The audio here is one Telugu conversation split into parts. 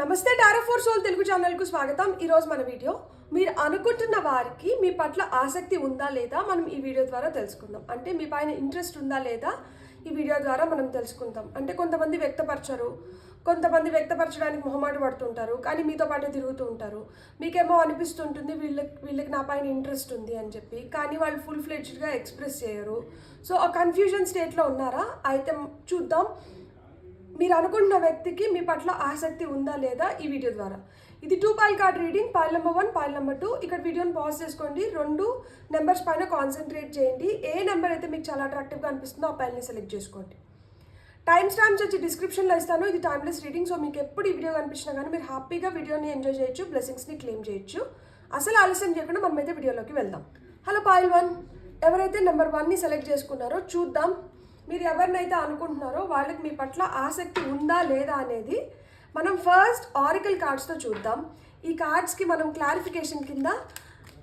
నమస్తే టారో ఫోర్ సోల్ తెలుగు ఛానల్కు స్వాగతం. ఈరోజు మన వీడియో మీరు అనుకుంటున్న వారికి మీ పట్ల ఆసక్తి ఉందా లేదా మనం ఈ వీడియో ద్వారా తెలుసుకుందాం. అంటే మీ పైన ఇంట్రెస్ట్ ఉందా లేదా ఈ వీడియో ద్వారా మనం తెలుసుకుందాం. అంటే కొంతమంది వ్యక్తపరచరు, కొంతమంది వ్యక్తపరచడానికి మొహమాట పడుతుంటారు, కానీ మీతో పాటు తిరుగుతూ ఉంటారు. మీకేమో అనిపిస్తుంటుంది వీళ్ళకి నా పైన ఇంట్రెస్ట్ ఉంది అని చెప్పి, కానీ వాళ్ళు ఫుల్ ఫ్లెడ్జ్డ్గా ఎక్స్ప్రెస్ చేయరు. సో ఆ కన్ఫ్యూజన్ స్టేట్లో ఉన్నారా? అయితే చూద్దాం మీరు అనుకుంటున్న వ్యక్తికి మీ పట్ల ఆసక్తి ఉందా లేదా ఈ వీడియో ద్వారా. ఇది 2 pile card reading. Pile number 1, pile number 2. ఇక్కడ వీడియోని పాజ్ చేసుకోండి, 2 నెంబర్స్ పైన కాన్సన్ట్రేట్ చేయండి. ఏ నెంబర్ అయితే మీకు చాలా అట్రాక్టివ్గా అనిపిస్తుందో ఆ పైల్ని సెలెక్ట్ చేసుకోండి. టైం స్టాంప్స్ వచ్చి డిస్క్రిప్షన్లో ఇస్తాను. ఇది టైమ్లెస్ రీడింగ్. సో మీకు ఎప్పుడు ఈ వీడియో కనిపించినా కానీ మీరు హ్యాపీగా వీడియోని ఎంజాయ్ చేయొచ్చు, బ్లెస్సింగ్స్ని క్లెయిమ్ చేయొచ్చు. అసలు ఆలస్యం చేయకుండా మనమైతే వీడియోలోకి వెళ్దాం. హలో పైల్ 1, ఎవరైతే నెంబర్ 1ని సెలెక్ట్ చేసుకున్నారో చూద్దాం మీరు ఎవరినైతే అనుకుంటున్నారో వాళ్ళకి మీ పట్ల ఆసక్తి ఉందా లేదా అనేది మనం ఫస్ట్ ఆరికల్ కార్డ్స్తో చూద్దాం. ఈ కార్డ్స్కి మనం క్లారిఫికేషన్ కింద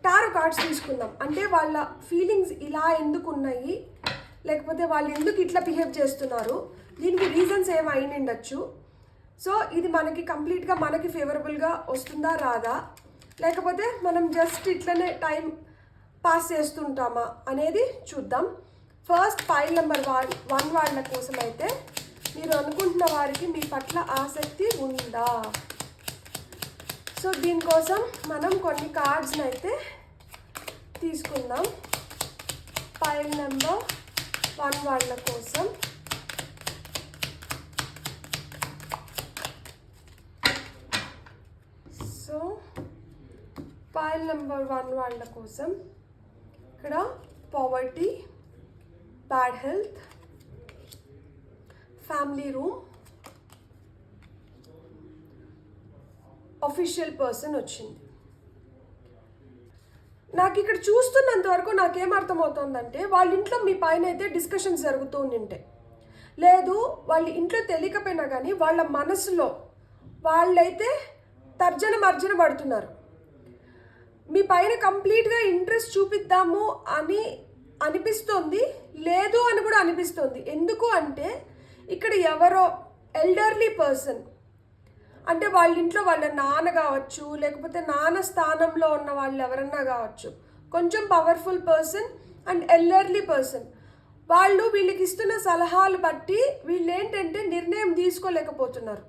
టారో కార్డ్స్ తీసుకుందాం. అంటే వాళ్ళ ఫీలింగ్స్ ఇలా ఎందుకు ఉన్నాయి, లేకపోతే వాళ్ళు ఎందుకు ఇట్లా బిహేవ్ చేస్తున్నారు, దీనికి రీజన్స్ ఏమై ఉండొచ్చు. సో ఇది మనకి కంప్లీట్గా మనకి ఫేవరబుల్గా వస్తుందా రాదా, లేకపోతే మనం జస్ట్ ఇట్లనే టైం పాస్ చేస్తుంటామా అనేది చూద్దాం. ఫస్ట్ పైల్ నెంబర్ 1 వాళ్ళ కోసం అయితే మీరు అనుకుంటున్న వారికి మీ పట్ల ఆసక్తి ఉందా. సో దీనికోసం మనం కొన్ని కార్డ్స్ని అయితే తీసుకుందాం. పైల్ నెంబర్ 1 వాళ్ళ కోసం సో పైల్ నెంబర్ 1 వాళ్ళ కోసం ఇక్కడ poverty, bad health, family room, official person వచ్చింది. నాకు ఇక్కడ చూస్తున్నంత వరకు నాకేం అర్థమవుతుందంటే వాళ్ళ ఇంట్లో మీ పైన అయితే డిస్కషన్స్ జరుగుతూ ఉంటాయి. లేదు వాళ్ళ ఇంట్లో తెలియకపోయినా కానీ వాళ్ళ మనసులో వాళ్ళైతే తర్జన పడుతున్నారు. మీ పైన కంప్లీట్గా ఇంట్రెస్ట్ చూపిద్దాము అని అనిపిస్తుంది, లేదు అని కూడా అనిపిస్తుంది. ఎందుకు అంటే ఇక్కడ ఎవరో ఎల్డర్లీ పర్సన్, అంటే వాళ్ళ ఇంట్లో వాళ్ళ నాన్న కావచ్చు, లేకపోతే నాన్న స్థానంలో ఉన్న వాళ్ళు ఎవరన్నా కావచ్చు, కొంచెం powerful person and elderly person. వాళ్ళు వీళ్ళకి ఇస్తున్న సలహాలు బట్టి వీళ్ళు ఏంటంటే నిర్ణయం తీసుకోలేకపోతున్నారు.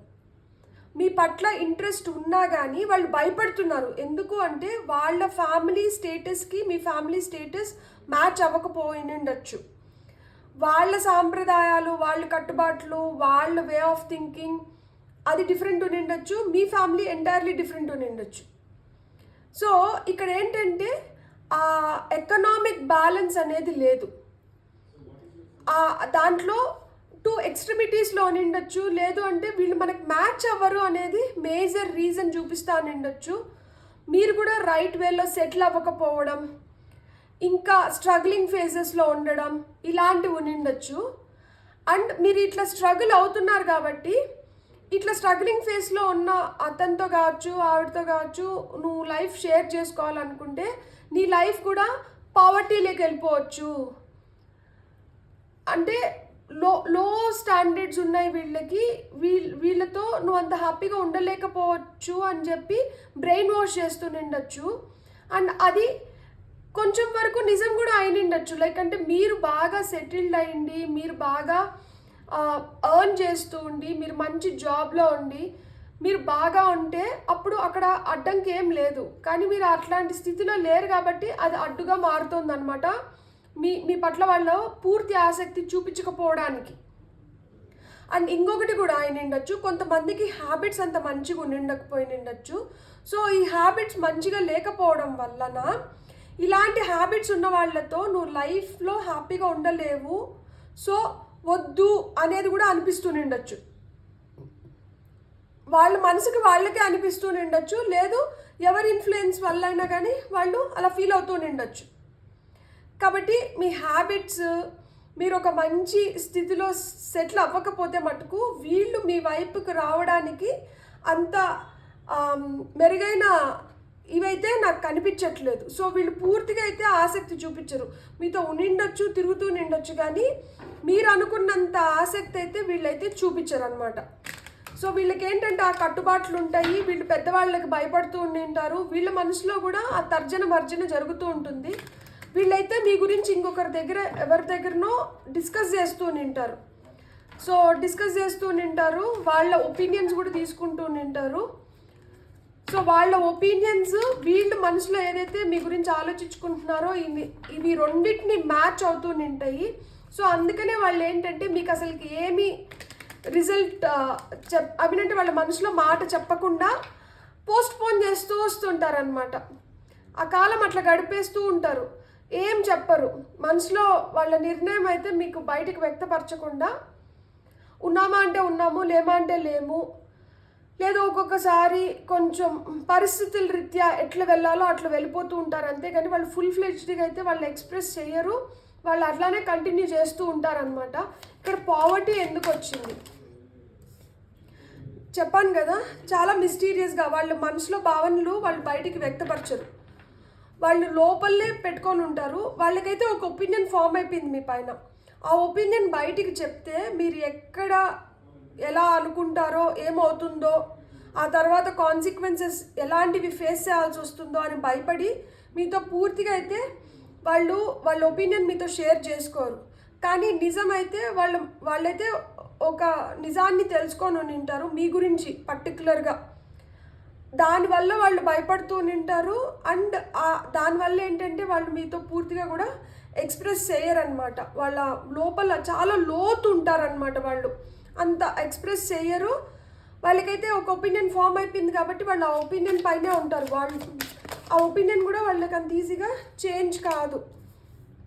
మీ పట్ల ఇంట్రెస్ట్ ఉన్నా కానీ వాళ్ళు భయపడుతున్నారు. ఎందుకు అంటే వాళ్ళ ఫ్యామిలీ స్టేటస్కి మీ ఫ్యామిలీ స్టేటస్ మ్యాచ్ అవ్వకపోయిండొచ్చు. వాళ్ళ సాంప్రదాయాలు, వాళ్ళ కట్టుబాట్లు, వాళ్ళ వే ఆఫ్ థింకింగ్ అది డిఫరెంట్ ఉండిండొచ్చు, మీ ఫ్యామిలీ ఎంటైర్లీ డిఫరెంట్ ఉండిండొచ్చు. సో ఇక్కడ ఏంటంటే ఆ ఎకనామిక్ బ్యాలెన్స్ అనేది లేదు. దాంట్లో 2 ఎక్స్ట్రీమిటీస్లో ఉండిండొచ్చు. లేదు అంటే వీళ్ళు మనకు మ్యాచ్ అవ్వరు అనేది మేజర్ రీజన్ చూపిస్తా ఉండిండొచ్చు. మీరు కూడా రైట్ వేలో సెటిల్ అవ్వకపోవడం, ఇంకా స్ట్రగ్లింగ్ ఫేజెస్లో ఉండడం, ఇలాంటివి ఉండిండొచ్చు. అండ్ మీరు ఇట్లా స్ట్రగుల్ అవుతున్నారు కాబట్టి ఇట్లా స్ట్రగ్లింగ్ ఫేజ్లో ఉన్న అతనితో కావచ్చు, ఆవిడతో కావచ్చు, నువ్వు లైఫ్ షేర్ చేసుకోవాలనుకుంటే నీ లైఫ్ కూడా పావర్టీలోకి వెళ్ళిపోవచ్చు. అంటే లో స్టాండర్డ్స్ ఉన్నాయి వీళ్ళకి, వీళ్ళతో నువ్వు అంత హ్యాపీగా ఉండలేకపోవచ్చు అని చెప్పి బ్రెయిన్ వాష్ చేస్తుండొచ్చు. అండ్ అది కొంచెం వరకు నిజం కూడా అయినండొచ్చు. లైక్ అంటే మీరు బాగా సెటిల్డ్ అయ్యింది, మీరు బాగా ఎర్న్ చేస్తూ ఉండి, మీరు మంచి జాబ్లో ఉండి మీరు బాగా ఉంటే అప్పుడు అక్కడ అడ్డంకి ఏం లేదు. కానీ మీరు అట్లాంటి స్థితిలో లేరు కాబట్టి అది అడ్డుగా మారుతుంది అనమాట మీ పట్ల వాళ్ళు పూర్తి ఆసక్తి చూపించకపోవడానికి. అండ్ ఇంకొకటి కూడా అయినండొచ్చు, కొంతమందికి హ్యాబిట్స్ అంత మంచిగా ఉండిండకపోయినండొచ్చు. సో ఈ హ్యాబిట్స్ మంచిగా లేకపోవడం వలన ఇలాంటి హ్యాబిట్స్ ఉన్న వాళ్ళతో నువ్వు లైఫ్లో హ్యాపీగా ఉండలేవు, సో వద్దు అనేది కూడా అనిపిస్తుండొచ్చు. వాళ్ళ మనసుకి వాళ్ళకే అనిపిస్తుండొచ్చు, లేదు ఎవరి ఇన్ఫ్లుయెన్స్ వల్ల అయినా కానీ వాళ్ళు అలా ఫీల్ అవుతుండొచ్చు. కాబట్టి మీ హ్యాబిట్స్ మీరు ఒక మంచి స్థితిలో సెటిల్ అవ్వకపోతే మటుకు వీళ్ళు మీ వైపుకి రావడానికి అంత మెరుగైన ఇవైతే నాకు కనిపించట్లేదు. సో వీళ్ళు పూర్తిగా అయితే ఆసక్తి చూపించరు. మీతో ఉండిండొచ్చు, తిరుగుతూ నిండొచ్చు, కానీ మీరు అనుకున్నంత ఆసక్తి అయితే వీళ్ళైతే చూపించరు అనమాట. సో వీళ్ళకి ఏంటంటే ఆ కట్టుబాట్లు ఉంటాయి, వీళ్ళు పెద్దవాళ్ళకి భయపడుతూ ఉంటారు, వీళ్ళ మనసులో కూడా ఆ తర్జన భర్జన జరుగుతూ ఉంటుంది. వీళ్ళైతే మీ గురించి ఇంకొకరి దగ్గర ఎవరి దగ్గరనో డిస్కస్ చేస్తూ ఉంటారు. సో డిస్కస్ చేస్తూ ఉంటారు, వాళ్ళ ఒపీనియన్స్ కూడా తీసుకుంటూ ఉంటారు. సో వాళ్ళ ఒపీనియన్స్ వీళ్ళు మనసులో ఏదైతే మీ గురించి ఆలోచించుకుంటున్నారో ఇవి రెండింటిని మ్యాచ్ అవుతూ ఉంటాయి. సో అందుకనే వాళ్ళు ఏంటంటే మీకు అసలుకి ఏమి రిజల్ట్ అవినంటే వాళ్ళ మనసులో మాట చెప్పకుండా పోస్ట్పోన్ చేస్తూ వస్తుంటారనమాట. ఆ కాలం అట్లా గడిపేస్తూ ఉంటారు, ఏం చెప్పరు. మనసులో వాళ్ళ నిర్ణయం అయితే మీకు బయటకు వ్యక్తపరచకుండా ఉన్నామా అంటే ఉన్నాము, లేమా అంటే లేము, లేదు ఒక్కొక్కసారి కొంచెం పరిస్థితుల రీత్యా ఎట్లా వెళ్ళాలో అట్లా వెళ్ళిపోతూ ఉంటారు. అంతేగాని వాళ్ళు ఫుల్ ఫ్లెడ్జ్డ్గా అయితే వాళ్ళు ఎక్స్ప్రెస్ చేయరు, వాళ్ళు అట్లానే కంటిన్యూ చేస్తూ ఉంటారనమాట. ఇక్కడ పావర్టీ ఎందుకు వచ్చింది చెప్పాను కదా, చాలా మిస్టీరియస్గా వాళ్ళ మనసులో భావనలు వాళ్ళు బయటికి వ్యక్తపరచరు, వాళ్ళు లోపలే పెట్టుకొని ఉంటారు. వాళ్ళకైతే ఒక ఒపీనియన్ ఫామ్ అయిపోయింది మీ పైన. ఆ ఒపీనియన్ బయటికి చెప్తే మీరు ఎక్కడ ఎలా అనుకుంటారో, ఏమవుతుందో, ఆ తర్వాత కాన్సిక్వెన్సెస్ ఎలాంటివి ఫేస్ చేయాల్సి వస్తుందో అని భయపడి మీతో పూర్తిగా అయితే వాళ్ళ ఒపీనియన్ మీతో షేర్ చేసుకోరు. కానీ నిజమైతే వాళ్ళైతే ఒక నిజాన్ని తెలుసుకొని ఉంటారు మీ గురించి పర్టికులర్గా. దానివల్ల వాళ్ళు భయపడుతూ ఉంటారు. అండ్ దానివల్ల ఏంటంటే వాళ్ళు మీతో పూర్తిగా కూడా ఎక్స్ప్రెస్ చేయరనమాట. వాళ్ళ లోపల చాలా లోతు ఉంటారనమాట, వాళ్ళు అంత ఎక్స్ప్రెస్ చేయరు. వాళ్ళకైతే ఒక ఒపీనియన్ ఫామ్ అయిపోయింది కాబట్టి వాళ్ళు ఆ ఒపీనియన్ పైనే ఉంటారు. వాళ్ళు ఆ ఒపీనియన్ కూడా వాళ్ళకి అంత ఈజీగా చేంజ్ కాదు.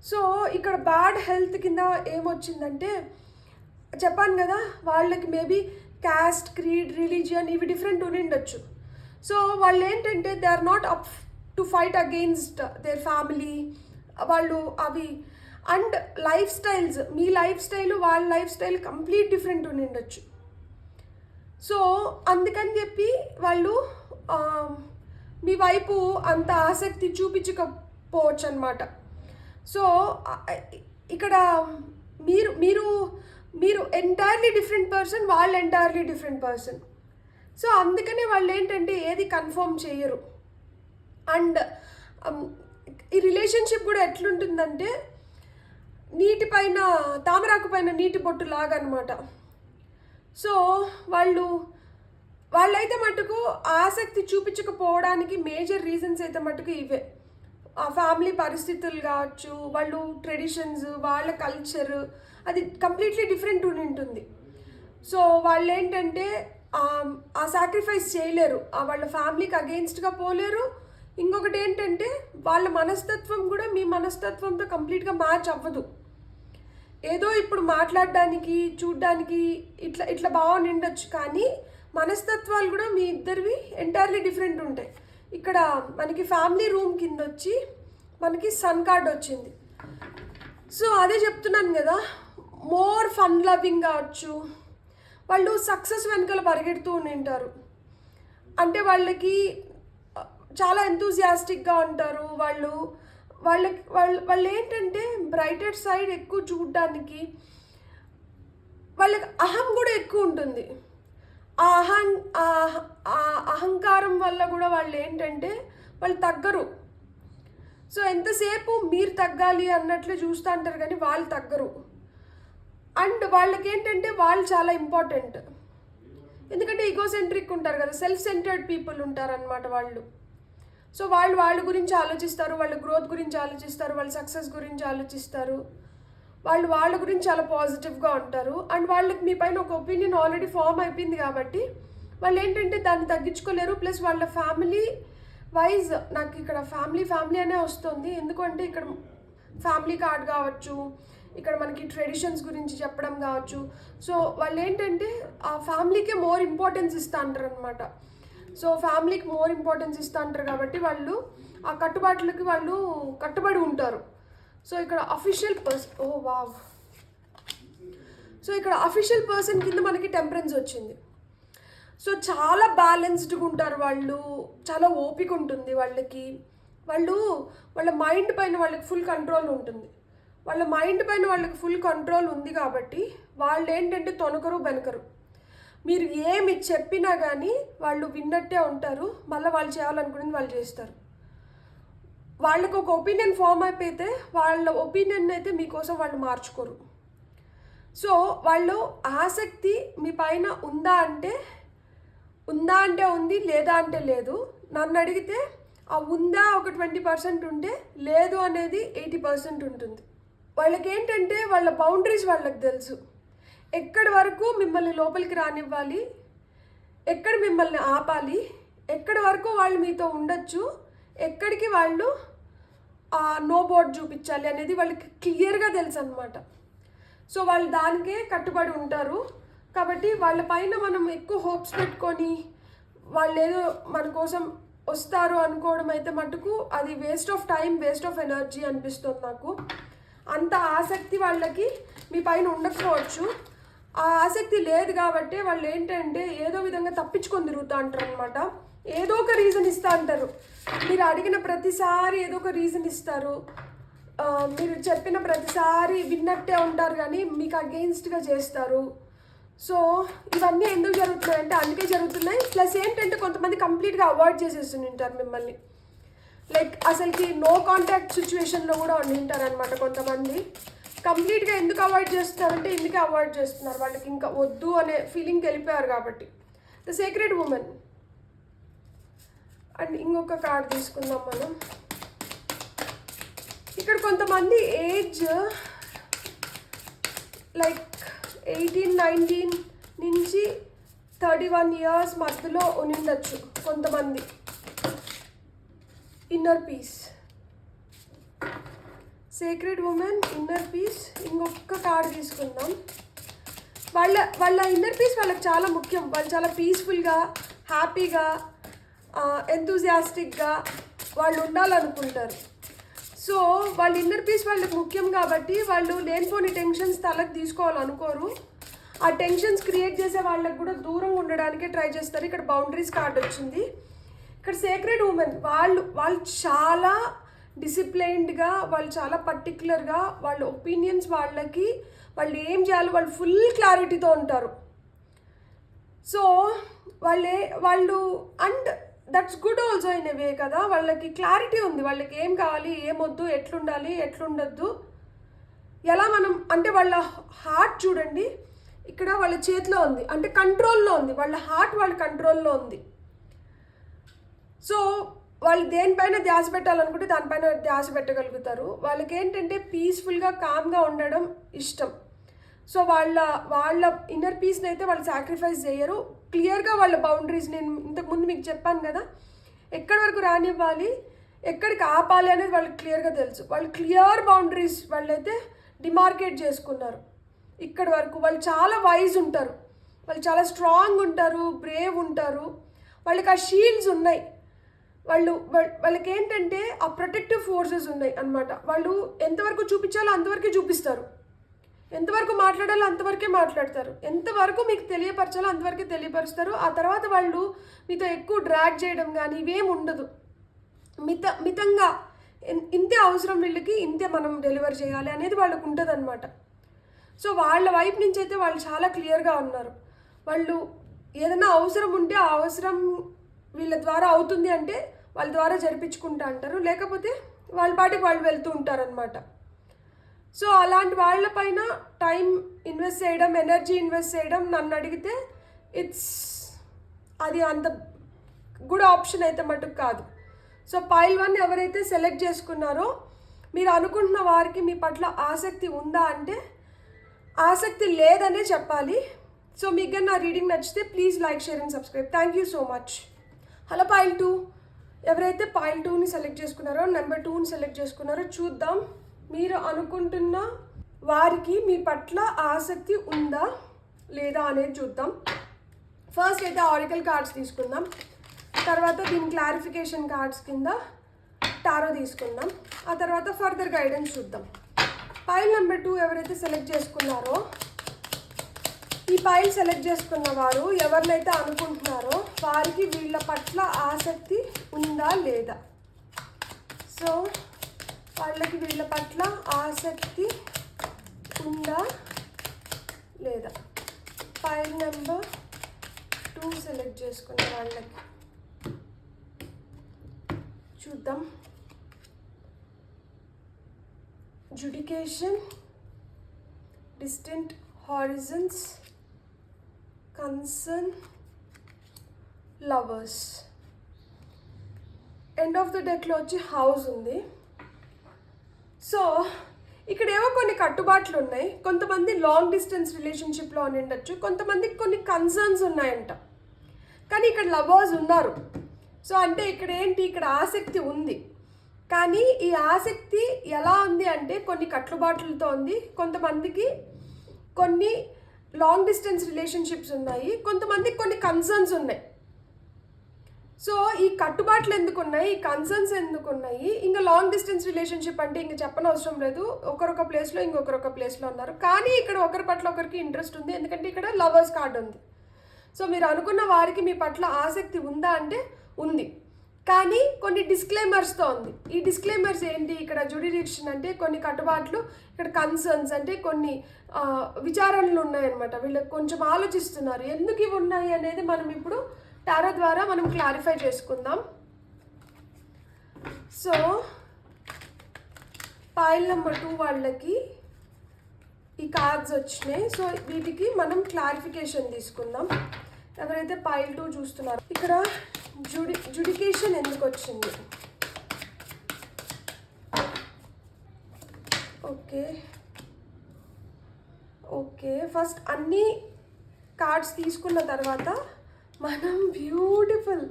సో ఇక్కడ బ్యాడ్ హెల్త్ కింద ఏమొచ్చిందంటే చెప్పాను కదా, వాళ్ళకి మేబీ క్యాస్ట్, క్రీడ్, రిలీజియన్ ఇవి డిఫరెంట్ ఉండొచ్చు. సో వాళ్ళు ఏంటంటే they are not up to fight against their family, వాళ్ళు అవి. అండ్ లైఫ్ స్టైల్స్, మీ లైఫ్ స్టైల్ వాళ్ళ లైఫ్ స్టైల్ కంప్లీట్ డిఫరెంట్ ఉండొచ్చు. సో అందుకని చెప్పి వాళ్ళు మీ వైపు అంత ఆసక్తి చూపించకపోవచ్చు అనమాట. సో ఇక్కడ మీరు ఎంటైర్లీ డిఫరెంట్ పర్సన్, వాళ్ళు ఎంటైర్లీ డిఫరెంట్ పర్సన్. సో అందుకనే వాళ్ళు ఏంటంటే ఏది కన్ఫర్మ్ చేయరు. అండ్ ఈ రిలేషన్షిప్ కూడా ఎట్లుంటుందంటే నీటిపైన తామరాకు పైన నీటి బొట్టు లాగా అనమాట. సో వాళ్ళైతే మటుకు ఆసక్తి చూపించకపోవడానికి మేజర్ రీజన్స్ అయితే మటుకు ఇవే. ఆ ఫ్యామిలీ పరిస్థితులు కావచ్చు, వాళ్ళు ట్రెడిషన్స్, వాళ్ళ కల్చర్ అది కంప్లీట్లీ డిఫరెంట్ ఉంటుంది. సో వాళ్ళు ఏంటంటే ఆ సాక్రిఫైస్ చేయలేరు, వాళ్ళ ఫ్యామిలీకి అగెయిన్స్ట్గా పోలేరు. ఇంకొకటి ఏంటంటే వాళ్ళ మనస్తత్వం కూడా మీ మనస్తత్వంతో కంప్లీట్గా మ్యాచ్ అవ్వదు. ఏదో ఇప్పుడు మాట్లాడడానికి చూడ్డానికి ఇట్లా బాగా ఉండొచ్చు, కానీ మనస్తత్వాలు కూడా మీ ఇద్దరివి ఎంటైర్లీ డిఫరెంట్ ఉంటాయి. ఇక్కడ మనకి ఫ్యామిలీ రూమ్ కింద వచ్చి మనకి సన్ కార్డ్ వచ్చింది. సో అదే చెప్తున్నాను కదా, మోర్ ఫన్ లవింగ్ కావచ్చు, వాళ్ళు సక్సెస్ వెనకాల పరిగెడుతూ ఉంటారు. అంటే వాళ్ళకి చాలా ఎంతూజియాస్టిక్గా ఉంటారు. వాళ్ళు ఏంటంటే బ్రైటర్ సైడ్ ఎక్కువ చూడడానికి వాళ్ళకి అహం కూడా ఎక్కువ ఉంటుంది. ఆ అహంకారం వల్ల కూడా వాళ్ళు ఏంటంటే వాళ్ళు తగ్గరు. సో ఎంతసేపు మీరు తగ్గాలి అన్నట్లు చూస్తూ అంటారు, కానీ వాళ్ళు తగ్గరు. అండ్ వాళ్ళకి ఏంటంటే వాళ్ళు చాలా ఇంపార్టెంట్, ఎందుకంటే ఈగోసెంట్రిక్ ఉంటారు కదా, సెల్ఫ్ సెంటర్డ్ పీపుల్ ఉంటారనమాట వాళ్ళు. సో వాళ్ళ గురించి ఆలోచిస్తారు, వాళ్ళ గ్రోత్ గురించి ఆలోచిస్తారు, వాళ్ళ సక్సెస్ గురించి ఆలోచిస్తారు, వాళ్ళ గురించి చాలా పాజిటివ్గా ఉంటారు. అండ్ వాళ్ళకి మీ పైన ఒక ఒపీనియన్ ఆల్రెడీ ఫామ్ అయిపోయింది కాబట్టి వాళ్ళు ఏంటంటే దాన్ని తగ్గించుకోలేరు. ప్లస్ వాళ్ళ ఫ్యామిలీ వైజ్ నాకు ఇక్కడ ఫ్యామిలీ అనే వస్తుంది, ఎందుకంటే ఇక్కడ ఫ్యామిలీ కార్డ్ కావచ్చు, ఇక్కడ మనకి ట్రెడిషన్స్ గురించి చెప్పడం కావచ్చు. సో వాళ్ళు ఏంటంటే ఆ ఫ్యామిలీకే మోర్ ఇంపార్టెన్స్ ఇస్తూ అంటారు అనమాట. సో ఫ్యామిలీకి మోర్ ఇంపార్టెన్స్ ఇస్తూ అంటారు కాబట్టి వాళ్ళు ఆ కట్టుబాట్లకి వాళ్ళు కట్టుబడి ఉంటారు. సో ఇక్కడ అఫీషియల్ పర్సన్, ఓ వావ్, సో ఇక్కడ అఫీషియల్ పర్సన్ కింద మనకి టెంపరెన్స్ వచ్చింది. సో చాలా బ్యాలెన్స్డ్గా ఉంటారు వాళ్ళు, చాలా ఓపిక ఉంటుంది వాళ్ళకి. వాళ్ళ మైండ్ పైన వాళ్ళకి ఫుల్ కంట్రోల్ ఉంటుంది. వాళ్ళ మైండ్ పైన వాళ్ళకి ఫుల్ కంట్రోల్ ఉంది కాబట్టి వాళ్ళు ఏంటంటే తొనకరు బెనకరు. మీరు ఏమి చెప్పినా కానీ వాళ్ళు విన్నట్టే ఉంటారు, మళ్ళీ వాళ్ళు చేయాలనుకునేది వాళ్ళు చేస్తారు. వాళ్ళకు ఒక ఒపీనియన్ ఫామ్ అయిపోతే వాళ్ళ ఒపీనియన్ అయితే మీకోసం వాళ్ళు మార్చుకోరు. సో వాళ్ళు ఆసక్తి మీ పైన ఉందా అంటే ఉంది, లేదా అంటే లేదు. నన్ను అడిగితే ఆ ఉందా ఒక 20% ఉంటే, లేదు అనేది 80% ఉంటుంది. వాళ్ళకి ఏంటంటే వాళ్ళ బౌండరీస్ వాళ్ళకి తెలుసు. ఎక్కడి వరకు మిమ్మల్ని లోపలికి రానివ్వాలి, ఎక్కడ మిమ్మల్ని ఆపాలి, ఎక్కడి వరకు వాళ్ళు మీతో ఉండొచ్చు, ఎక్కడికి వాళ్ళు నో బోర్డ్ చూపించాలి అనేది వాళ్ళకి క్లియర్గా తెలుసు అనమాట. సో వాళ్ళు దానికే కట్టుబడి ఉంటారు. కాబట్టి వాళ్ళ పైన మనం ఎక్కువ హోప్స్ పెట్టుకొని వాళ్ళు ఏదో మన కోసం వస్తారు అనుకోవడం అయితే మటుకు అది waste of time, waste of energy అనిపిస్తుంది నాకు. అంత ఆసక్తి వాళ్ళకి మీ పైన ఉండకపోవచ్చు. ఆ ఆసక్తి లేదు కాబట్టి వాళ్ళు ఏంటంటే ఏదో విధంగా తప్పించుకొని తిరుగుతూ అంటారు అనమాట. ఏదో ఒక రీజన్ ఇస్తూ అంటారు. మీరు అడిగిన ప్రతిసారి ఏదో ఒక రీజన్ ఇస్తారు. మీరు చెప్పిన ప్రతిసారి విన్నట్టే ఉంటారు కానీ మీకు అగెయిన్స్ట్గా చేస్తారు. సో ఇవన్నీ ఎందుకు జరుగుతున్నాయి అంటే అందుకే జరుగుతున్నాయి. ప్లస్ ఏంటంటే కొంతమంది కంప్లీట్గా అవాయిడ్ చేసేస్తుంటారు మిమ్మల్ని. లైక్ అసలుకి నో కాంటాక్ట్ సిచ్యువేషన్లో కూడా ఉండింటారు అనమాట. కొంతమంది కంప్లీట్గా ఎందుకు అవాయిడ్ చేస్తున్నారంటే ఇందుకే అవాయిడ్ చేస్తున్నారు, వాళ్ళకి ఇంకా వద్దు అనే ఫీలింగ్కి వెళ్ళిపోయారు కాబట్టి. The secret women. అండ్ ఇంకొక కార్డ్ తీసుకుందాం మనం. ఇక్కడ కొంతమంది ఏజ్ లైక్ 18-19 నుంచి 31 ఇయర్స్ మధ్యలో ఉండిండొచ్చు కొంతమంది. Inner peace, secret women, inner peace. ఇంకొక కార్డు తీసుకుందాం. వాళ్ళ ఇన్నర్ పీస్ వాళ్ళకి చాలా ముఖ్యం. వాళ్ళు చాలా పీస్ఫుల్గా, హ్యాపీగా, ఎంతూజియాస్టిక్గా వాళ్ళు ఉండాలనుకుంటారు. సో వాళ్ళ ఇన్నర్ పీస్ వాళ్ళకి ముఖ్యం కాబట్టి వాళ్ళు లేనిపోని టెన్షన్స్ తలకు తీసుకోవాలనుకోరు. ఆ టెన్షన్స్ క్రియేట్ చేసే వాళ్ళకి కూడా దూరంగా ఉండడానికే ట్రై చేస్తారు. ఇక్కడ బౌండరీస్ కార్డ్ వచ్చింది. ఇక్కడ సీక్రెట్ ఉమెన్ వాళ్ళు చాలా డిసిప్లైన్డ్గా, వాళ్ళు చాలా పర్టికులర్గా, వాళ్ళ ఒపీనియన్స్ వాళ్ళకి వాళ్ళు ఏం చేయాలో వాళ్ళు ఫుల్ క్లారిటీతో ఉంటారు. సో వాళ్ళు and that's good also in a way కదా. వాళ్ళకి క్లారిటీ ఉంది, వాళ్ళకి ఏం కావాలి, ఏమొద్దు, ఎట్లుండాలి, ఎట్లుండొద్దు, ఎలా మనం అంటే వాళ్ళ హార్ట్ చూడండి ఇక్కడ వాళ్ళ చేతిలో ఉంది, అంటే కంట్రోల్లో ఉంది. వాళ్ళ హార్ట్ వాళ్ళ కంట్రోల్లో ఉంది. సో వాళ్ళు దేనిపైన ధ్యాస పెట్టాలనుకుంటే దానిపైన ధ్యాస పెట్టగలుగుతారు. వాళ్ళకి ఏంటంటే పీస్ఫుల్గా, కామ్గా ఉండడం ఇష్టం. సో వాళ్ళ ఇన్నర్ పీస్ని అయితే వాళ్ళు సాక్రిఫైస్ చేయరు. క్లియర్గా వాళ్ళ బౌండరీస్, నేను ఇంతకుముందు మీకు చెప్పాను కదా, ఎక్కడి వరకు రానివ్వాలి, ఎక్కడికి ఆపాలి అనేది వాళ్ళకి క్లియర్గా తెలుసు. వాళ్ళు క్లియర్ బౌండరీస్ వాళ్ళైతే డిమార్కేట్ చేసుకున్నారు. ఇక్కడి వరకు వాళ్ళు చాలా వైజ్ ఉంటారు, వాళ్ళు చాలా స్ట్రాంగ్ ఉంటారు, బ్రేవ్ ఉంటారు, వాళ్ళకి ఆ షీల్డ్స్ ఉన్నాయి. వాళ్ళకి ఏంటంటే ఆ ప్రొటెక్టివ్ ఫోర్సెస్ ఉన్నాయి అన్నమాట. వాళ్ళు ఎంతవరకు చూపించాలో అంతవరకే చూపిస్తారు, ఎంతవరకు మాట్లాడాలో అంతవరకే మాట్లాడతారు, ఎంతవరకు మీకు తెలియపరచాలో అంతవరకే తెలియపరుస్తారు. ఆ తర్వాత వాళ్ళు మీతో ఎక్కువ డ్రాగ్ చేయడం కానీ ఇవేం ఉండదు. మితంగా ఇంతే అవసరం వీళ్ళకి, ఇంతే మనం డెలివర్ చేయాలి అనేది వాళ్ళకు ఉంటుంది అనమాట. సో వాళ్ళ వైపు నుంచి అయితే వాళ్ళు చాలా క్లియర్గా ఉన్నారు. వాళ్ళు ఏదైనా అవసరం ఉంటే ఆ అవసరం వీళ్ళ ద్వారా అవుతుంది అంటే వాళ్ళ ద్వారా జరిపించుకుంటా అంటారు, లేకపోతే వాళ్ళ పాటికి వాళ్ళు వెళ్తూ ఉంటారనమాట. సో అలాంటి వాళ్ళపైన టైం ఇన్వెస్ట్ చేయడం, ఎనర్జీ ఇన్వెస్ట్ చేయడం నన్ను అడిగితే అది అంత గుడ్ ఆప్షన్ అయితే మటుకు కాదు. సో పైల్ 1 ఎవరైతే సెలెక్ట్ చేసుకున్నారో మీరు అనుకుంటున్న వారికి మీ పట్ల ఆసక్తి ఉందా అంటే ఆసక్తి లేదనే చెప్పాలి. సో మీకు నా రీడింగ్ నచ్చితే please like, share and subscribe. Thank you so much. Hello pile 2 ఎవరైతే పైల్ 2ని సెలెక్ట్ చేసుకున్నారో, నెంబర్ 2ని సెలెక్ట్ చేసుకున్నారో చూద్దాం. మీరు అనుకుంటున్న వారికి మీ పట్ల ఆసక్తి ఉందా లేదా అనేది చూద్దాం. ఫస్ట్ అయితే ఆరికల్ కార్డ్స్ తీసుకుందాం, తర్వాత దీని క్లారిఫికేషన్ కార్డ్స్ కింద టారో తీసుకుందాం, ఆ తర్వాత ఫర్దర్ గైడెన్స్ చూద్దాం. పైల్ నెంబర్ 2 ఎవరైతే సెలెక్ట్ చేసుకున్నారో, ఈ పైల్ సెలెక్ట్ చేసుకున్న వారు ఎవరినైతే అనుకుంటున్నారో వారికి వీళ్ళ పట్ల ఆసక్తి ఉందా లేదా. సో వాళ్ళకి వీళ్ళ పట్ల ఆసక్తి ఉందా లేదా. పైల్ నెంబర్ 2 సెలెక్ట్ చేసుకునే వాళ్ళకి చూద్దాం. జుడికేషన్, distant horizons, concern, lovers. End of the డెక్లో వచ్చి హౌస్ ఉంది. సో ఇక్కడ ఏవో కొన్ని కట్టుబాట్లు ఉన్నాయి. కొంతమంది లాంగ్ డిస్టెన్స్ రిలేషన్షిప్లో అని ఉండొచ్చు, కొంతమందికి కొన్ని కన్సర్న్స్ ఉన్నాయంట, కానీ ఇక్కడ లవర్స్ ఉన్నారు. సో అంటే ఇక్కడ ఏంటి, ఇక్కడ ఆసక్తి ఉంది. కానీ ఈ ఆసక్తి ఎలా ఉంది అంటే కొన్ని కట్టుబాట్లతో ఉంది. కొంతమందికి కొన్ని లాంగ్ డిస్టెన్స్ రిలేషన్షిప్స్ ఉన్నాయి, కొంతమందికి కొన్ని కన్సర్న్స్ ఉన్నాయి. సో ఈ కట్టుబాట్లు ఎందుకు ఉన్నాయి, ఈ కన్సర్న్స్ ఎందుకు ఉన్నాయి? ఇంకా లాంగ్ డిస్టెన్స్ రిలేషన్షిప్ అంటే ఇంక చెప్పనవసరం లేదు. ఒకరొక ప్లేస్లో ఇంకొకరొక ప్లేస్లో ఉన్నారు, కానీ ఇక్కడ ఒకరి పట్ల ఒకరికి ఇంట్రెస్ట్ ఉంది, ఎందుకంటే ఇక్కడ లవర్స్ కార్డ్ ఉంది. సో మీరు అనుకున్న వారికి మీ పట్ల ఆసక్తి ఉందా అంటే ఉంది, కానీ కొన్ని డిస్క్లైమర్స్తో ఉంది. ఈ డిస్క్లైమర్స్ ఏంటి? ఇక్కడ జుడిడిక్షన్ అంటే కొన్ని కట్టుబాట్లు, ఇక్కడ కన్సర్న్స్ అంటే కొన్ని విచారణలు ఉన్నాయన్నమాట. వీళ్ళకి కొంచెం ఆలోచిస్తున్నారు. ఎందుకు ఇవి ఉన్నాయి అనేది మనం ఇప్పుడు టారో ద్వారా మనం క్లారిఫై చేసుకుందాం. సో పైల్ నెంబర్ 2 వాళ్ళకి ఈ కార్డ్స్ వచ్చినాయి. సో వీటికి మనం క్లారిఫికేషన్ తీసుకుందాం. ఎవరైతే పైల్ 2 చూస్తున్నారో ఇక్కడ జుడికేషన్ ఎందుకు వచ్చింది? ఓకే ఫస్ట్ అన్ని కార్డ్స్ తీసుకున్న తర్వాత మనం beautiful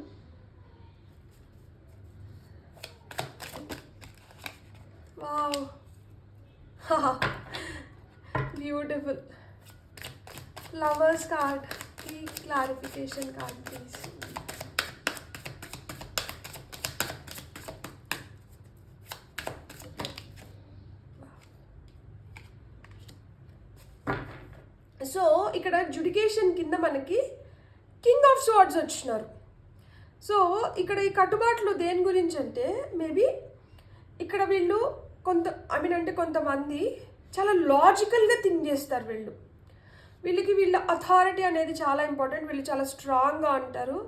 wow beautiful lovers card. ఈ క్లారిఫికేషన్ కార్డ్ ప్లీజ్. సో ఇక్కడ జుడికేషన్ కింద మనకి కింగ్ ఆఫ్ స్వార్డ్స్ వచ్చినారు. సో ఇక్కడ ఈ కట్టుబాట్లు దేని గురించి అంటే మేబీ ఇక్కడ వీళ్ళు కొంతమంది చాలా లాజికల్గా థింక్ చేస్తారు. వీళ్ళకి వీళ్ళ అథారిటీ అనేది చాలా ఇంపార్టెంట్. వీళ్ళు చాలా స్ట్రాంగ్గా ఉంటారు.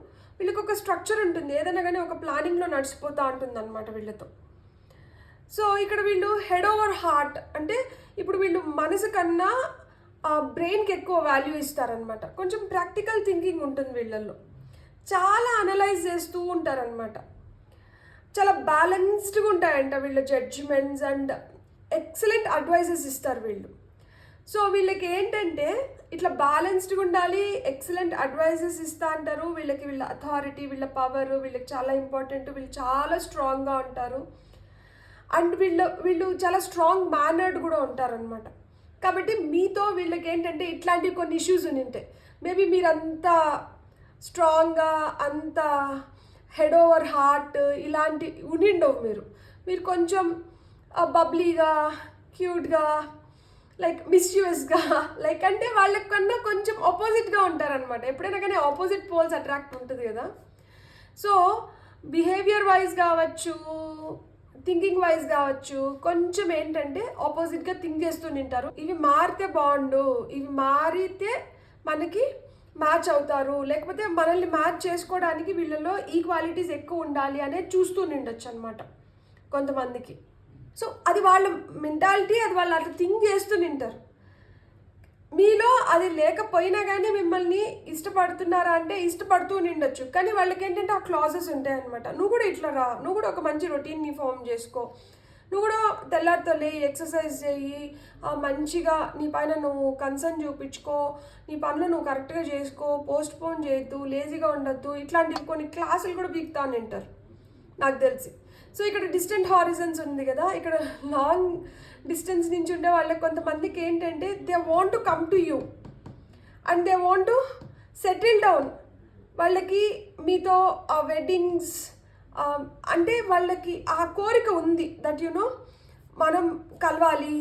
వీళ్ళకి ఒక స్ట్రక్చర్ ఉంటుంది, ఏదైనా కానీ ఒక ప్లానింగ్లో నడిచిపోతూ ఉంటుంది అనమాట వీళ్ళతో. సో ఇక్కడ వీళ్ళు హెడ్ ఓవర్ హార్ట్ అంటే ఇప్పుడు వీళ్ళు మనసు కన్నా బ్రెయిన్కి ఎక్కువ వాల్యూ ఇస్తారనమాట. కొంచెం ప్రాక్టికల్ థింకింగ్ ఉంటుంది వీళ్ళల్లో. చాలా అనలైజ్ చేస్తూ ఉంటారనమాట. చాలా బ్యాలెన్స్డ్గా ఉంటాయంట వీళ్ళ జడ్జిమెంట్స్ అండ్ ఎక్సలెంట్ అడ్వైజెస్ ఇస్తారు వీళ్ళు. సో వీళ్ళకి ఏంటంటే ఇట్లా బ్యాలెన్స్డ్గా ఉండాలి, ఎక్సలెంట్ అడ్వైజెస్ ఇస్తూ అంటారు. వీళ్ళకి వీళ్ళ అథారిటీ, వీళ్ళ పవర్ వీళ్ళకి చాలా ఇంపార్టెంట్. వీళ్ళు చాలా స్ట్రాంగ్గా ఉంటారు అండ్ వీళ్ళు చాలా స్ట్రాంగ్ మేనర్డ్ కూడా ఉంటారనమాట. కాబట్టి మీతో వీళ్ళకి ఏంటంటే ఇట్లాంటి కొన్ని ఇష్యూస్ ఉంటాయి. మేబీ మీరు అంత స్ట్రాంగ్గా, అంత హెడ్ ఓవర్ హార్ట్ ఇలాంటి ఉండిండవు. మీరు కొంచెం బబ్లీగా, క్యూట్గా, లైక్ మిస్యూస్గా, లైక్ అంటే వాళ్ళకన్నా కొంచెం ఆపోజిట్గా ఉంటారనమాట. ఎప్పుడైనా కానీ ఆపోజిట్ పోల్స్ అట్రాక్ట్ ఉంటుంది కదా. సో బిహేవియర్ వైజ్ కావచ్చు, థింకింగ్ వైజ్ కావచ్చు, కొంచెం ఏంటంటే ఆపోజిట్గా థింక్ చేస్తూ ఉంటారు. ఇవి మారితే బాగుండు, ఇవి మారితే మనకి మ్యాచ్ అవుతారు, లేకపోతే మనల్ని మ్యాచ్ చేసుకోవడానికి వీళ్ళలో ఈ క్వాలిటీస్ ఎక్కువ ఉండాలి అనేది చూస్తూ ఉండొచ్చు అనమాట కొంతమందికి. సో అది వాళ్ళ మెంటాలిటీ, అది వాళ్ళు అట్లా థింక్ చేస్తూ ఉంటారు. మీలో అది లేకపోయినా కానీ మిమ్మల్ని ఇష్టపడుతున్నారా అంటే ఇష్టపడుతూ ఉండొచ్చు, కానీ వాళ్ళకి ఏంటంటే ఆ క్లాజెస్ ఉంటాయి అనమాట. నువ్వు కూడా ఇట్లా రా, నువ్వు కూడా ఒక మంచి రొటీన్ని ఫామ్ చేసుకో, నువ్వు కూడా తెల్లారితో లేయి, ఎక్సర్సైజ్ చేయి, మంచిగా నీ పైన నువ్వు కన్సర్న్ చూపించుకో, నీ పనులు నువ్వు కరెక్ట్గా చేసుకో, పోస్ట్ పోన్ చేయొద్దు, లేజీగా ఉండొద్దు, ఇట్లాంటివి కొన్ని క్లాసులు కూడా బీక్తా ఉంటారు నాకు తెలిసి. సో ఇక్కడ డిస్టెంట్ హారిజన్స్ ఉంది కదా, ఇక్కడ లాంగ్ డిస్టెన్స్ నుంచి ఉండే వాళ్ళకి కొంతమందికి ఏంటంటే they want to come to you and they want to settle down. వాళ్ళకి మీతో ఆ వెడ్డింగ్స్ అంటే వాళ్ళకి ఆ కోరిక ఉంది దట్ మనం కలవాలి,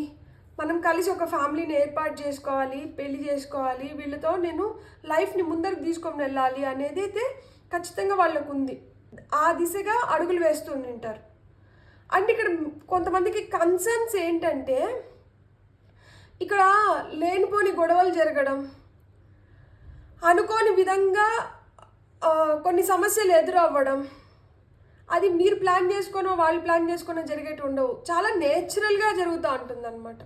మనం కలిసి ఒక ఫ్యామిలీని ఏర్పాటు చేసుకోవాలి, పెళ్లి చేసుకోవాలి, వీళ్ళతో నేను లైఫ్ని ముందరికి తీసుకొని వెళ్ళాలి అనేది అయితే ఖచ్చితంగా వాళ్ళకు ఉంది. ఆ దిశగా అడుగులు వేస్తూ ఉంటారు. అంటే ఇక్కడ కొంతమందికి కన్సర్న్స్ ఏంటంటే ఇక్కడ లేనిపోని గొడవలు జరగడం, అనుకోని విధంగా కొన్ని సమస్యలు ఎదురవ్వడం, అది మీరు ప్లాన్ చేసుకోనో వాళ్ళు ప్లాన్ చేసుకోనో జరిగేటి ఉండవు, చాలా నేచురల్గా జరుగుతూ ఉంటుంది అనమాట.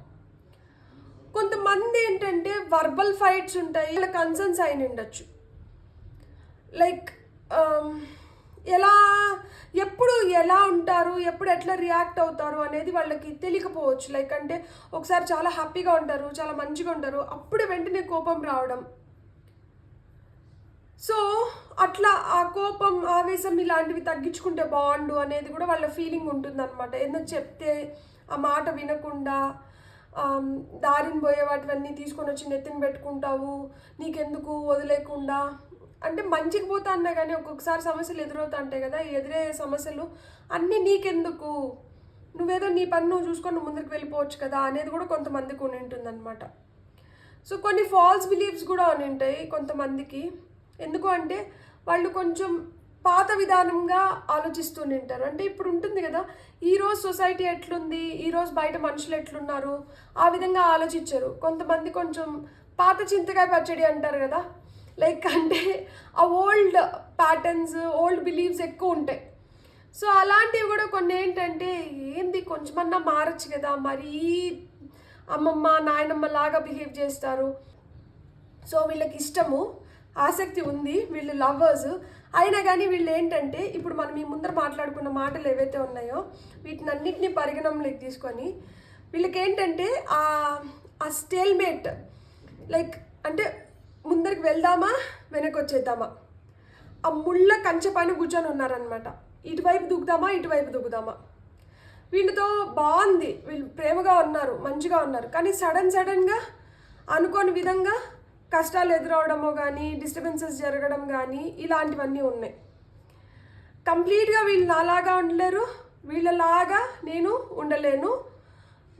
కొంతమంది ఏంటంటే వర్బల్ ఫైట్స్ ఉంటాయి, ఇలా కన్సర్న్స్ అయిన ఉండొచ్చు. లైక్ ఎప్పుడు ఎలా ఉంటారు, ఎప్పుడు ఎట్లా రియాక్ట్ అవుతారు అనేది వాళ్ళకి తెలియకపోవచ్చు. లైక్ అంటే ఒకసారి చాలా హ్యాపీగా ఉంటారు, చాలా మంచిగా ఉంటారు, అప్పుడు వెంటనే కోపం రావడం. సో అట్లా ఆ కోపం, ఆవేశం ఇలాంటివి తగ్గించుకుంటే బాగుండు అనేది కూడా వాళ్ళ ఫీలింగ్ ఉంటుందన్నమాట. ఎందుకు చెప్తే ఆ మాట వినకుండా దారిని పోయే వాటివన్నీ తీసుకొని వచ్చి నెత్తిని పెట్టుకుంటావు, నీకెందుకు వదిలేకుండా అంటే మంచికి పోతా అన్నా కానీ ఒక్కొక్కసారి సమస్యలు ఎదురవుతా ఉంటాయి కదా. ఎదురయ్యే సమస్యలు అన్నీ నీకెందుకు, నువ్వేదో నీ పని నువ్వు చూసుకొని ముందుకు వెళ్ళిపోవచ్చు కదా అనేది కూడా కొంతమందికి ఉండి ఉంటుంది అనమాట. సో కొన్ని ఫాల్స్ బిలీఫ్స్ కూడా అని ఉంటాయి కొంతమందికి. ఎందుకు అంటే వాళ్ళు కొంచెం పాత విధానంగా ఆలోచిస్తూ ఉంటారు. అంటే ఇప్పుడు ఉంటుంది కదా, ఈరోజు సొసైటీ ఎట్లుంది, ఈరోజు బయట మనుషులు ఎట్లున్నారు, ఆ విధంగా ఆలోచించరు. కొంతమంది కొంచెం పాత చింతకాయ పచ్చడి అంటారు కదా, లైక్ అంటే ఆ ఓల్డ్ ప్యాటర్న్స్, ఓల్డ్ బిలీవ్స్ ఎక్కువ ఉంటాయి. సో అలాంటివి కూడా కొన్ని ఏంటంటే ఏంది కొంచెమన్నా మారచ్చు కదా, మరీ అమ్మమ్మ నాయనమ్మ లాగా బిహేవ్ చేస్తారు. సో వీళ్ళకి ఇష్టము, ఆసక్తి ఉంది, వీళ్ళు లవర్స్ అయినా కానీ వీళ్ళు ఏంటంటే ఇప్పుడు మనం ఈ ముందర మాట్లాడుకున్న మాటలు ఏవైతే ఉన్నాయో వీటిని అన్నింటినీ పరిగణనలోకి తీసుకొని వీళ్ళకి ఏంటంటే ఆ స్టేల్మేట్, లైక్ అంటే ముందరికి వెళ్దామా వెనక్కి వచ్చేద్దామా, ఆ ముళ్ళ కంచె పైన కూర్చొని ఉన్నారనమాట. ఇటువైపు దూకుదామా ఇటువైపు దూకుదామా. వీళ్ళతో బాగుంది, వీళ్ళు ప్రేమగా ఉన్నారు, మంచిగా ఉన్నారు, కానీ సడన్గా అనుకోని విధంగా కష్టాలు ఎదురవడమో కానీ, డిస్టర్బెన్సెస్ జరగడం కానీ ఇలాంటివన్నీ ఉన్నాయి. కంప్లీట్గా వీళ్ళు నాలాగా ఉండలేరు, వీళ్ళలాగా నేను ఉండలేను,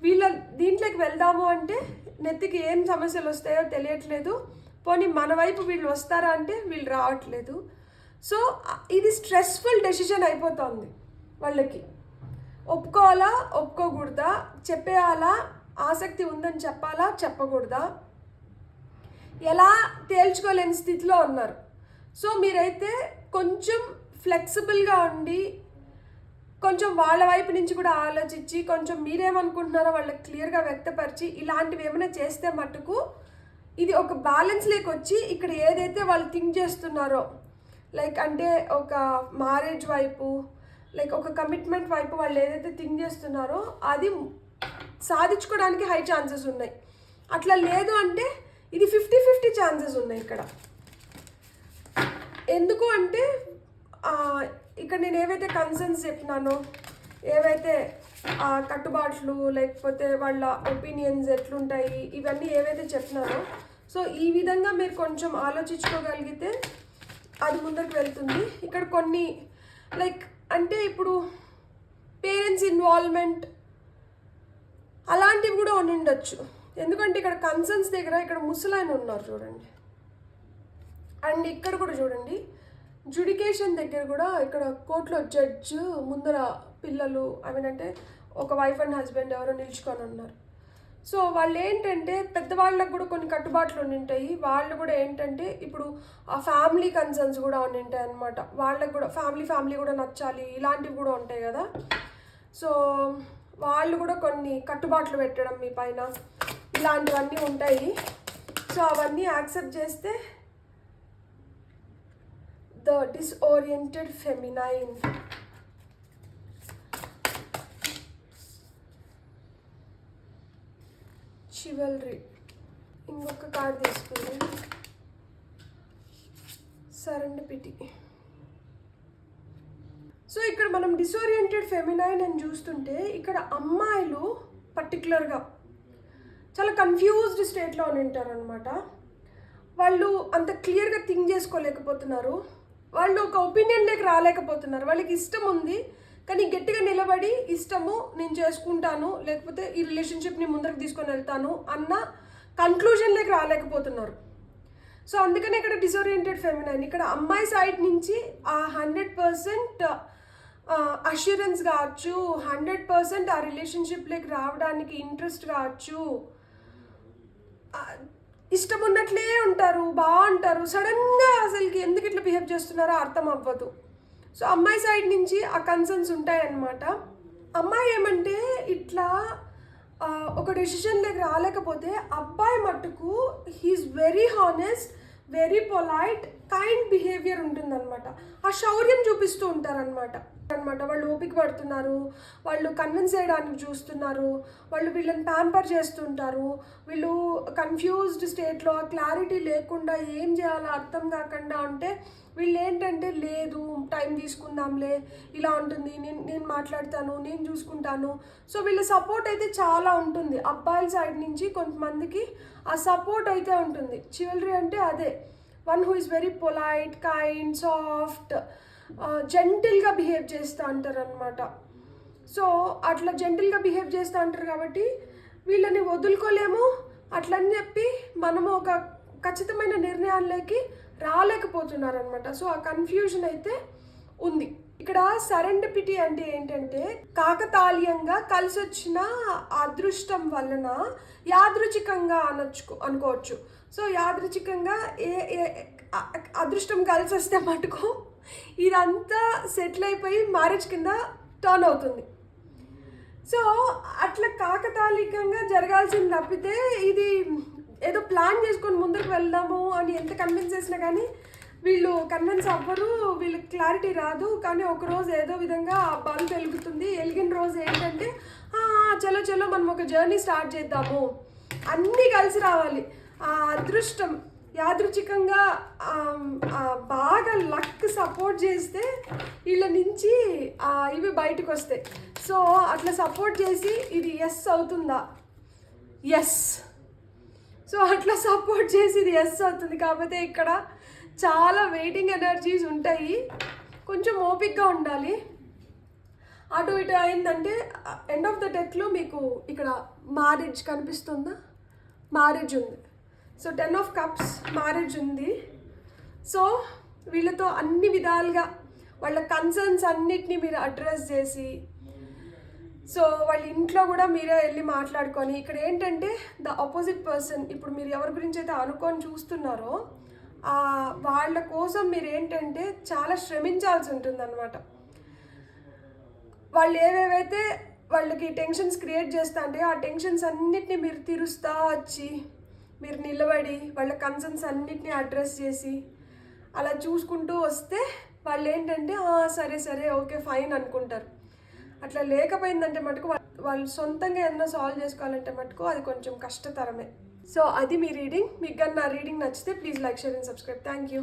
వీళ్ళ దీంట్లోకి వెళ్దాము అంటే నెత్తికి ఏం సమస్యలు వస్తాయో తెలియట్లేదు, పోనీ మన వైపు వీళ్ళు వస్తారా అంటే వీళ్ళు రావట్లేదు. సో ఇది స్ట్రెస్ఫుల్ డెసిషన్ అయిపోతుంది వాళ్ళకి. ఒప్పుకోవాలా ఒప్పుకోకూడదా, చెప్పేయాలా, ఆసక్తి ఉందని చెప్పాలా చెప్పకూడదా, ఎలా తేల్చుకోలేని స్థితిలో ఉన్నారు. సో మీరైతే కొంచెం ఫ్లెక్సిబుల్గా ఉండి కొంచెం వాళ్ళ వైపు నుంచి కూడా ఆలోచించి కొంచెం మీరేమనుకుంటున్నారో వాళ్ళకి క్లియర్గా వ్యక్తపరిచి ఇలాంటివి ఏమైనా చేస్తే మటుకు ఇది ఒక బ్యాలెన్స్ లేక వచ్చి ఇక్కడ ఏదైతే వాళ్ళు థింక్ చేస్తున్నారో, లైక్ అంటే ఒక మ్యారేజ్ వైపు, లైక్ ఒక కమిట్మెంట్ వైపు వాళ్ళు ఏదైతే థింక్ చేస్తున్నారో అది సాధించుకోవడానికి హై ఛాన్సెస్ ఉన్నాయి. అట్లా లేదు అంటే ఇది 50-50 ఛాన్సెస్ ఉన్నాయి ఇక్కడ. ఎందుకు అంటే ఇక్కడ నేను ఏవైతే కన్సర్న్స్ చెప్పినానో, ఏవైతే కట్టుబాట్లు లేకపోతే వాళ్ళ ఒపీనియన్స్ ఎట్లుంటాయి ఇవన్నీ ఏవైతే చెప్పినానో, సో ఈ విధంగా మీరు కొంచెం ఆలోచించుకోగలిగితే అది ముందుకు వెళ్తుంది. ఇక్కడ కొన్ని లైక్ అంటే ఇప్పుడు పేరెంట్స్ ఇన్వాల్వ్మెంట్ అలాంటివి కూడా ఉండొచ్చు. ఎందుకంటే ఇక్కడ కన్సర్న్స్ దగ్గర ఇక్కడ ముసలాయన ఉన్నారు చూడండి, అండ్ ఇక్కడ కూడా చూడండి జుడికేషన్ దగ్గర కూడా ఇక్కడ కోర్టులో జడ్జు ముందర పిల్లలు అంటే ఒక వైఫ్ అండ్ హస్బెండ్ ఎవరో నిల్చుకొని ఉన్నారు. సో వాళ్ళు ఏంటంటే పెద్దవాళ్ళకు కూడా కొన్ని కట్టుబాట్లు ఉంటాయి, వాళ్ళు కూడా ఏంటంటే ఇప్పుడు ఆ ఫ్యామిలీ కన్సర్న్స్ కూడా ఉంటాయి అన్నమాట. వాళ్ళకు కూడా ఫ్యామిలీ కూడా నచ్చాలి, ఇలాంటివి కూడా ఉంటాయి కదా. సో వాళ్ళు కూడా కొన్ని కట్టుబాట్లు పెట్టడం మీ పైన ఇలాంటివన్నీ ఉంటాయి. సో అవన్నీ యాక్సెప్ట్ చేస్తే ద డిస్ఓరియంటెడ్ ఫెమినైన్, చివల్రీ, ఇంకొక కార్డు తీసుకుంది సరెండిపిటీ. సో ఇక్కడ మనం డిసోరియంటెడ్ ఫెమినైన్ అని చూస్తుంటే ఇక్కడ అమ్మాయిలు పర్టికులర్గా చాలా కన్ఫ్యూజ్డ్ స్టేట్లో ఉంటారు అనమాట. వాళ్ళు అంత క్లియర్గా థింక్ చేసుకోలేకపోతున్నారు, వాళ్ళు ఒక ఒపీనియన్లోకి రాలేకపోతున్నారు. వాళ్ళకి ఇష్టం ఉంది కానీ గట్టిగా నిలబడి ఇష్టము నేను చేసుకుంటాను లేకపోతే ఈ రిలేషన్షిప్ని ముందరకు తీసుకొని వెళ్తాను అన్న కన్క్లూజన్లోకి రాలేకపోతున్నారు. సో అందుకనే ఇక్కడ డిసోరియంటెడ్ ఫెమినైన్. ఇక్కడ అమ్మాయి సైడ్ నుంచి ఆ 100% అష్యూరెన్స్ కావచ్చు, 100% ఆ రిలేషన్షిప్లోకి రావడానికి ఇంట్రెస్ట్ కావచ్చు, ఇష్టం ఉన్నట్లే ఉంటారు, బాగుంటారు. సడన్గా అసలుకి ఎందుకు ఇట్లా బిహేవ్ చేస్తున్నారో అర్థం అవ్వదు. సో అమ్మాయి సైడ్ నుంచి ఆ కన్సర్న్స్ ఉంటాయన్నమాట. అమ్మాయి ఏమంటే ఇట్లా ఒక డెసిషన్లోకి రాలేకపోతే అబ్బాయి మట్టుకు he is very honest, very polite, kind behaviour ఉంటుందన్నమాట. ఆ శౌర్యం చూపిస్తూ ఉంటారనమాట. వాళ్ళు ఓపిక పడుతున్నారు, వాళ్ళు కన్విన్స్ చేయడానికి చూస్తున్నారు, వాళ్ళు వీళ్ళని ప్యాంపర్ చేస్తుంటారు. వీళ్ళు కన్ఫ్యూజ్డ్ స్టేట్లో క్లారిటీ లేకుండా ఏం చేయాలో అర్థం కాకుండా ఉంటే వీళ్ళు ఏంటంటే లేదు టైం తీసుకుందాంలే, ఇలా ఉంటుంది, నేను మాట్లాడతాను, నేను చూసుకుంటాను. సో వీళ్ళ సపోర్ట్ అయితే చాలా ఉంటుంది. అబ్బాయిల సైడ్ నుంచి కొంతమందికి ఆ సపోర్ట్ అయితే ఉంటుంది. చివల్రీ అంటే అదే, one who is very polite, kind, soft, జెంటిల్గా బిహేవ్ చేస్తూ అంటారు అనమాట. సో అట్లా జెంటిల్గా బిహేవ్ చేస్తూ అంటారు కాబట్టి వీళ్ళని వదులుకోలేము. అట్లని చెప్పి మనము ఒక ఖచ్చితమైన నిర్ణయాల్లోకి రాలేకపోతున్నారు అనమాట. సో ఆ కన్ఫ్యూజన్ అయితే ఉంది. ఇక్కడ సరెండిపిటీ అంటే ఏంటంటే కాకతాళీయంగా కలిసి వచ్చిన అదృష్టం వలన యాదృచ్ఛికంగా అనుకోవచ్చు. సో యాదృచ్ఛికంగా అదృష్టం కలిసి వస్తే మటుకు ఇదంతా సెటిల్ అయిపోయి మ్యారేజ్ కింద టర్న్ అవుతుంది. సో అట్లా కాకతాళికంగా జరగాల్సింది తప్పితే ఇది ఏదో ప్లాన్ చేసుకొని ముందుకు వెళ్దాము అని ఎంత కన్విన్స్ చేసినా కానీ వీళ్ళు కన్విన్స్ అవ్వరు, వీళ్ళకి క్లారిటీ రాదు. కానీ ఒకరోజు ఏదో విధంగా ఆ బల్బ్ వెలుగుతుంది. వెలిగిన రోజు ఏంటంటే చలో చలో మనం ఒక జర్నీ స్టార్ట్ చేద్దాము, అన్నీ కలిసి రావాలి. ఆ అదృష్టం యాదృచ్ఛికంగా బాగా లక్ సపోర్ట్ చేస్తే వీళ్ళ నుంచి ఇవి బయటకు వస్తాయి. సో అట్లా సపోర్ట్ చేసి ఇది ఎస్ అవుతుందా? ఎస్. సో అట్లా సపోర్ట్ చేసి ఇది ఎస్ అవుతుంది. కాకపోతే ఇక్కడ చాలా వెయిటింగ్ ఎనర్జీస్ ఉంటాయి, కొంచెం ఓపిక్గా ఉండాలి. అటు ఇటు అయిందంటే ఎండ్ ఆఫ్ ద డెత్లో మీకు ఇక్కడ మ్యారేజ్ కనిపిస్తుందా? మ్యారేజ్ ఉంది. సో 10 of Cups మ్యారేజ్ ఉంది. సో వీళ్ళతో అన్ని విధాలుగా వాళ్ళ కన్సర్న్స్ అన్నిటినీ మీరు అడ్రస్ చేసి, సో వాళ్ళ ఇంట్లో కూడా మీరే వెళ్ళి మాట్లాడుకొని, ఇక్కడ ఏంటంటే ద ఆపోజిట్ పర్సన్, ఇప్పుడు మీరు ఎవరి గురించి అయితే అనుకొని చూస్తున్నారో వాళ్ళ కోసం మీరు ఏంటంటే చాలా శ్రమించాల్సి ఉంటుందన్నమాట. వాళ్ళు ఏవేవైతే వాళ్ళకి టెన్షన్స్ క్రియేట్ చేస్తా అంటే ఆ టెన్షన్స్ అన్నిటినీ మీరు తీరుస్తూ వచ్చి మీరు నిలబడి వాళ్ళ కన్సర్న్స్ అన్నిటినీ అడ్రస్ చేసి అలా చూసుకుంటూ వస్తే వాళ్ళు ఏంటంటే సరే సరే ఓకే ఫైన్ అనుకుంటారు. అట్లా లేకపోయిందంటే మటుకు వాళ్ళు సొంతంగా ఏదైనా సాల్వ్ చేసుకోవాలంటే మటుకు అది కొంచెం కష్టతరమే. సో అది మీ రీడింగ్. మీకు కానీ నా రీడింగ్ నచ్చితే please like, share and subscribe. Thank you.